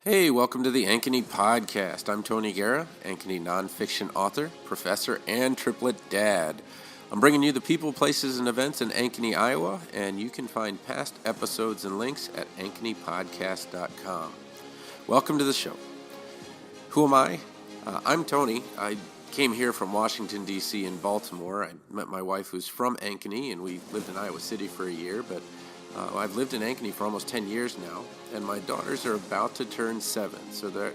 Hey, welcome to the Ankeny Podcast. I'm Tony Guerra, Ankeny nonfiction author, professor, and triplet dad. I'm bringing you the people, places, and events in Ankeny, Iowa, and you can find past episodes and links at ankenypodcast.com. Welcome to the show. Who am I? I'm Tony. I came here from Washington, D.C. and Baltimore. I met my wife who's from Ankeny, and we lived in Iowa City for a year, but I've lived in Ankeny for almost 10 years now, and my daughters are about to turn 7, so they're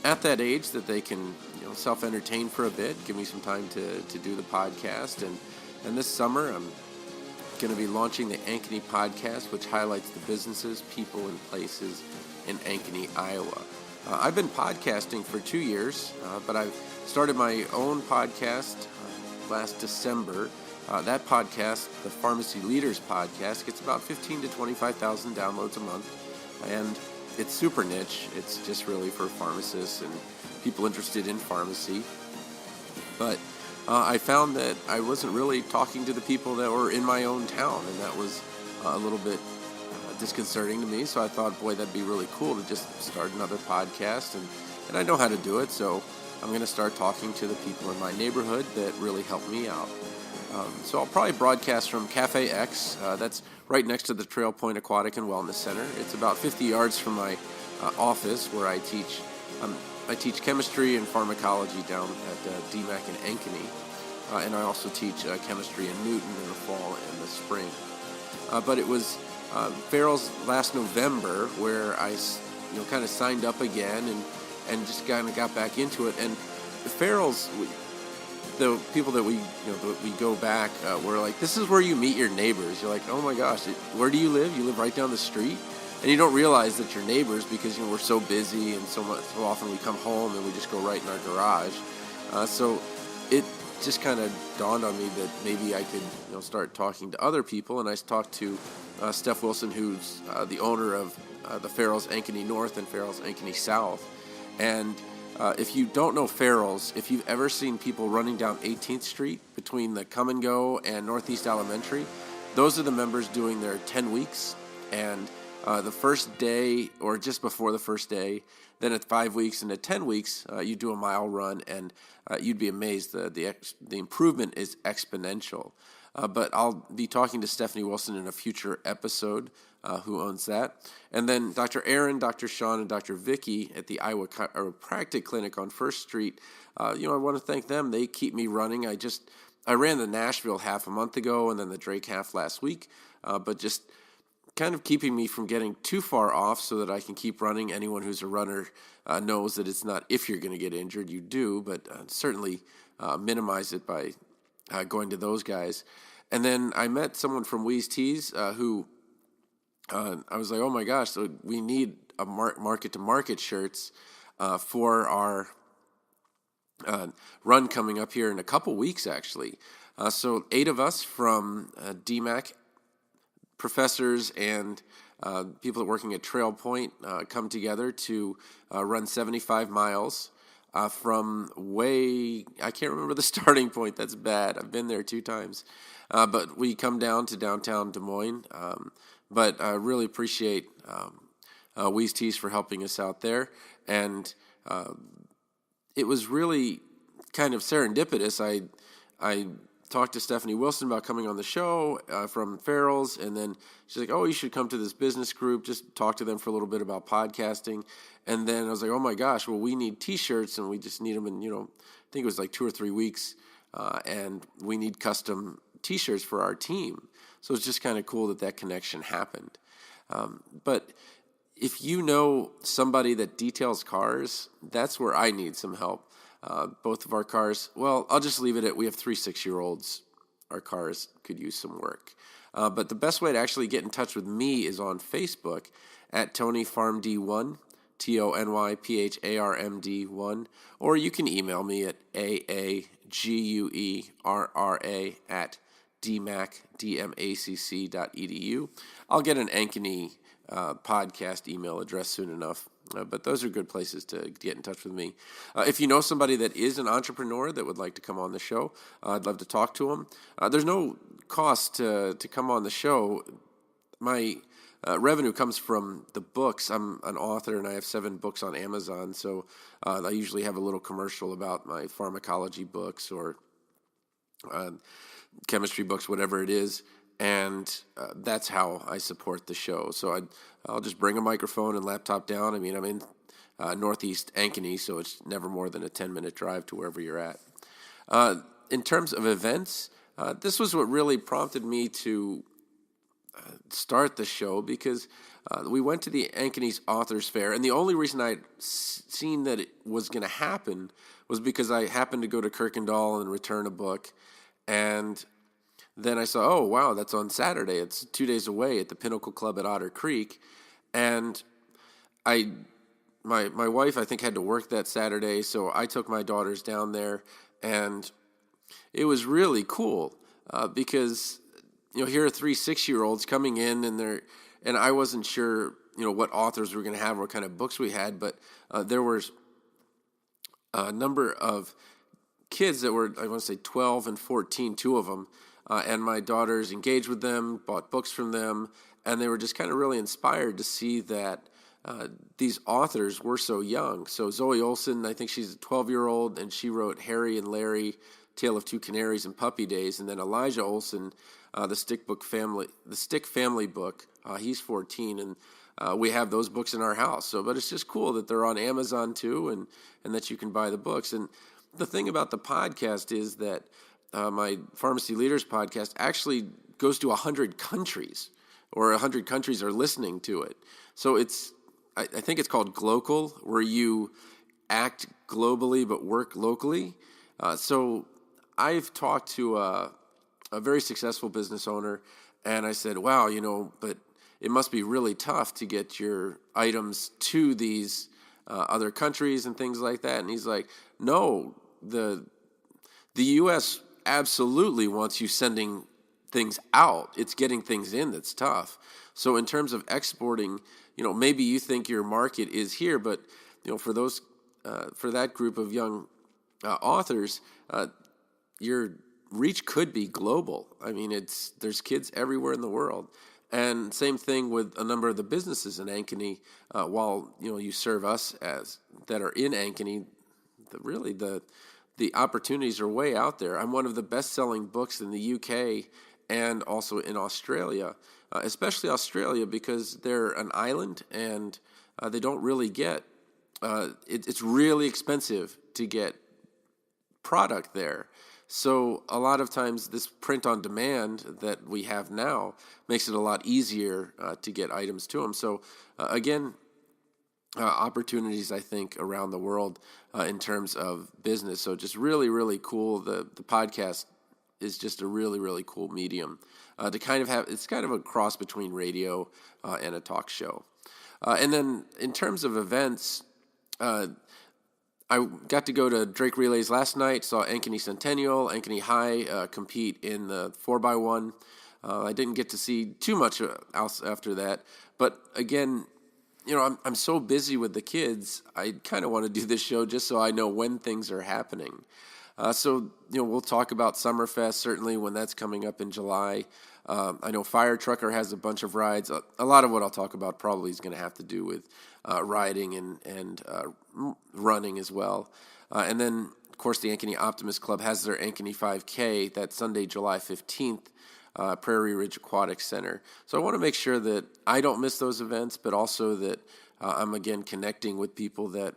at that age that they can, self-entertain for a bit, give me some time to do the podcast, and this summer I'm going to be launching the Ankeny Podcast, which highlights the businesses, people, and places in Ankeny, Iowa. I've been podcasting for 2 years, but I've started my own podcast last December. That podcast, the Pharmacy Leaders Podcast, gets about 15 to 25,000 downloads a month, and it's super niche. It's just really for pharmacists and people interested in pharmacy. But I found that I wasn't really talking to the people that were in my own town, and that was a little bit disconcerting to me. So I thought, boy, that'd be really cool to just start another podcast, and I know how to do it, so I'm going to start talking to the people in my neighborhood that really helped me out. So I'll probably broadcast from Cafe X. That's right next to the Trail Point Aquatic and Wellness Center. It's about 50 yards from my office where I teach. I teach chemistry and pharmacology down at DMAC in Ankeny, and I also teach chemistry in Newton in the fall and the spring. But it was Farrell's last November where I, kind of signed up again and just kind of got back into it. And Farrell's. The people that we go back, we're like, this is where you meet your neighbors. You're like, oh my gosh, where do you live? You live right down the street? And you don't realize that you're neighbors because, we're so busy and so often we come home and we just go right in our garage. So it just kind of dawned on me that maybe I could, start talking to other people. And I talked to Steph Wilson, who's the owner of the Farrell's Ankeny North and Farrell's Ankeny South. And if you don't know Farrell's, if you've ever seen people running down 18th Street between the Come and Go and Northeast Elementary, those are the members doing their 10 weeks. And the first day, or just before the first day, then at 5 weeks and at 10 weeks, you do a mile run, and you'd be amazed. The improvement is exponential. But I'll be talking to Stephanie Wilson in a future episode, who owns that. And then Dr. Aaron, Dr. Sean, and Dr. Vicky at the Iowa Chiropractic Clinic on First Street. I want to thank them. They keep me running. I ran the Nashville half a month ago and then the Drake half last week, but just kind of keeping me from getting too far off so that I can keep running. Anyone who's a runner knows that it's not if you're going to get injured, you do, but certainly minimize it by going to those guys. And then I met someone from Wee's Tees who I was like, oh my gosh, so we need a market-to-market shirts for our run coming up here in a couple weeks, actually. So 8 of us from DMAC, professors and people that are working at Trail Point come together to run 75 miles from I can't remember the starting point. That's bad. I've been there 2 times. But we come down to downtown Des Moines. But I really appreciate Wee's Tees for helping us out there. And it was really kind of serendipitous. I talked to Stephanie Wilson about coming on the show from Farrell's, and then she's like, oh, you should come to this business group, just talk to them for a little bit about podcasting. And then I was like, oh my gosh, well, we need T-shirts, and we just need them in, I think it was like 2 or 3 weeks, and we need custom T-shirts for our team. So it's just kind of cool that connection happened. But if you know somebody that details cars, that's where I need some help. Both of our cars, well, I'll just leave it at we have 3 6-year-olds. Our cars could use some work. But the best way to actually get in touch with me is on Facebook at TonyPharmD1, TonyPharmD1, or you can email me at aaguerra@dmacc.edu. I'll get an Ankeny podcast email address soon enough. But those are good places to get in touch with me. If you know somebody that is an entrepreneur that would like to come on the show, I'd love to talk to them. There's no cost to come on the show. My revenue comes from the books. I'm an author, and I have 7 books on Amazon, so I usually have a little commercial about my pharmacology books or chemistry books, whatever it is, and that's how I support the show. So I'll just bring a microphone and laptop down. I mean, I'm in Northeast Ankeny, so it's never more than a 10-minute drive to wherever you're at. In terms of events, this was what really prompted me to start the show, because we went to the Ankeny's Authors Fair, and the only reason I'd seen that it was going to happen was because I happened to go to Kirkendall and return a book, and then I saw, oh, wow, that's on Saturday. It's 2 days away at the Pinnacle Club at Otter Creek, and my wife, I think, had to work that Saturday, so I took my daughters down there, and it was really cool because here are 3 6-year-olds coming in, and I wasn't sure, what authors we were going to have, what kind of books we had, but there was a number of kids that were, I want to say 12 and 14, 2 of them, and my daughters engaged with them, bought books from them, and they were just kind of really inspired to see that these authors were so young. So Zoe Olson, I think she's a 12-year-old, and she wrote Harry and Larry, Tale of Two Canaries, and Puppy Days. And then Elijah Olson, the Stick Family book, he's 14, and we have those books in our house. So, but it's just cool that they're on Amazon too, and that you can buy the books. And the thing about the podcast is that my Pharmacy Leaders podcast actually goes to 100 countries, or 100 countries are listening to it. So I think it's called Glocal, where you act globally but work locally. So I've talked to a very successful business owner, and I said, wow, but it must be really tough to get your items to these other countries and things like that. And he's like, no, the U.S. absolutely wants you sending things out. It's getting things in that's tough. So in terms of exporting, maybe you think your market is here, but for that group of young authors, your reach could be global. I mean, there's kids everywhere in the world, and same thing with a number of the businesses in Ankeny. While you serve us as that are in Ankeny, the opportunities are way out there. I'm one of the best-selling books in the UK and also in Australia, especially Australia, because they're an island and they don't really get. It's really expensive to get product there. So a lot of times this print on demand that we have now makes it a lot easier to get items to them. So again, opportunities, I think, around the world in terms of business. So just really, really cool. The podcast is just a really, really cool medium to kind of have. It's kind of a cross between radio and a talk show. And then in terms of events, I got to go to Drake Relays last night, saw Ankeny Centennial, Ankeny High compete in the 4x1. I didn't get to see too much else after that. But again, I'm so busy with the kids, I kind of want to do this show just so I know when things are happening. So we'll talk about Summerfest, certainly when that's coming up in July. I know Fire Trucker has a bunch of rides. A lot of what I'll talk about probably is going to have to do with riding and running as well. And then, of course, the Ankeny Optimist Club has their Ankeny 5K that Sunday, July 15th, Prairie Ridge Aquatic Center. So I want to make sure that I don't miss those events, but also that I'm, again, connecting with people that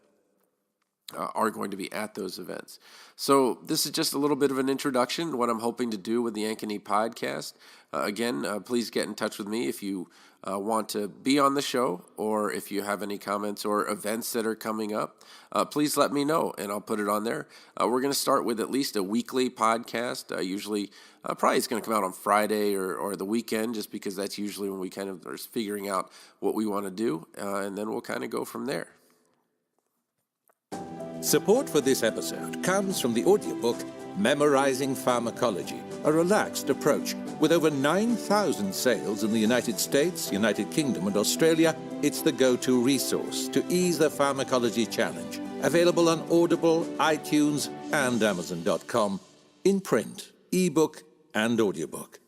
are going to be at those events. So this is just a little bit of an introduction to what I'm hoping to do with the Ankeny Podcast. Again, please get in touch with me if you want to be on the show, or if you have any comments or events that are coming up. Please let me know, and I'll put it on there. We're going to start with at least a weekly podcast. Usually, probably it's going to come out on Friday or the weekend, just because that's usually when we kind of are figuring out what we want to do, and then we'll kind of go from there. Support for this episode comes from the audiobook Memorizing Pharmacology, a relaxed approach. With over 9,000 sales in the United States, United Kingdom, and Australia, it's the go-to resource to ease the pharmacology challenge. Available on Audible, iTunes, and Amazon.com, in print, ebook, and audiobook.